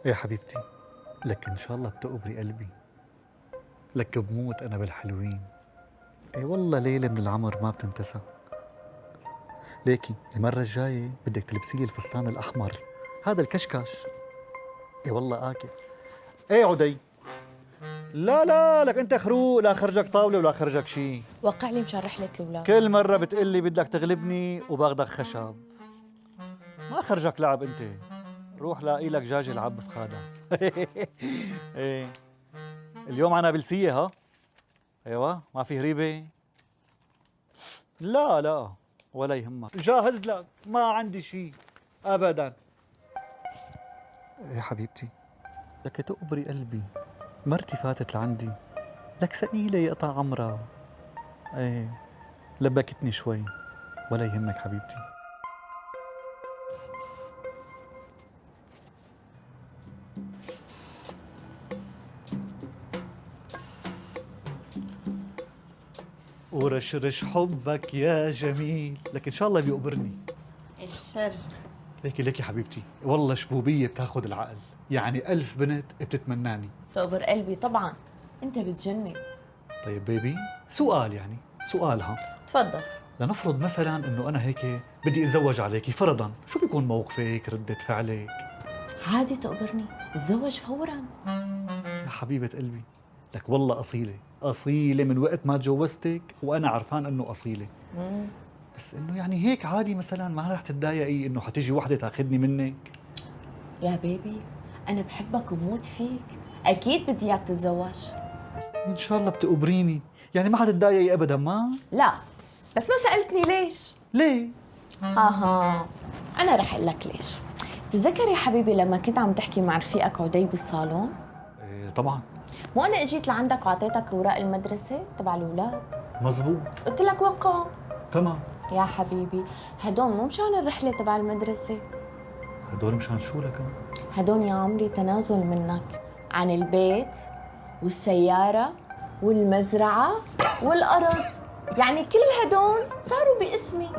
ايه يا حبيبتي، لك ان شاء الله بتقبري قلبي. لك بموت انا بالحلوين. ايه والله ليلة من العمر ما بتنتسى. ليكي المرة الجاية بدك تلبسي لي الفستان الأحمر، هذا الكشكش. ايه والله آكل. ايه عدي، لا لا لك انت خروق، لا خرجك طاولة ولا خرجك شي. وقع لي مشان رحلة الأولاد. كل مرة بتقلي بدك تغلبني وباخدك خشب. ما خرجك لعب انت. روح لاقي لك جاج العب بفخادها. ايه اليوم عنا بلسية ها. ايوه ما في هريبة. لا لا ولا يهمك، جاهز لك، ما عندي شيء ابدا. يا حبيبتي لك تقبري قلبي، مرتي فاتت لعندي، لك ثقيلة يقطع عمرها. ايه لبكتني شوي، ولا يهمك حبيبتي. ورشرش حبك يا جميل، لك ان شاء الله بيقبرني. الشر. ليكي حبيبتي والله شبوبية بتاخد العقل، يعني ألف بنت بتتمناني. تقبر قلبي طبعا، انت بتجنن. طيب بيبي سؤال، يعني سؤال ها. تفضل. لنفرض مثلا انه انا هيك بدي اتزوج عليكي فرضا، شو بيكون موقفك، ردة فعلك؟ عادي تقبرني، اتزوج فورا. يا حبيبة قلبي، لك والله أصيلة أصيلة من وقت ما تجوزتك وأنا عرفان إنه أصيلة. بس إنه يعني هيك عادي مثلا ما رح تتضايقي إنه حتيجي وحدة تاخذني منك؟ يا بيبي انا بحبك وموت فيك، اكيد بدي اياك تتزوج. إن شاء الله بتقبريني، يعني ما حتتضايقي أبدا ما؟ لا بس ما سألتني ليش. ليه؟ ها انا رح اقول لك ليش. تذكر يا حبيبي لما كنت عم تحكي مع رفيقك عدي بالصالون؟ إيه طبعا. مو انا اجيت لعندك واعطيتك اوراق المدرسه تبع الاولاد؟ مزبوط. قلت لك وقعهم. تمام. يا حبيبي هدول مو مشان الرحله تبع المدرسه، هدول مشان شو لك؟ هدول يا عمري تنازل منك عن البيت والسياره والمزرعه والارض، يعني كل هدول صاروا باسمي.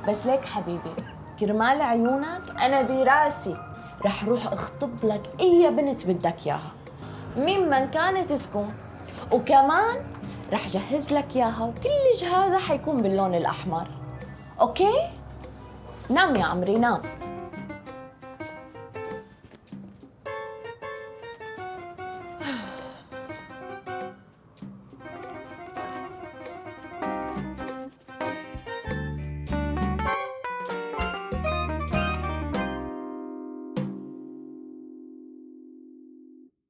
بس ليك حبيبي كرمال عيونك انا براسي رح روح اخطب لك اي بنت بدك اياها ممن كانت تكون، وكمان رح جهز لك اياها وكل جهازها حيكون باللون الاحمر. اوكي؟ نام يا عمري نام.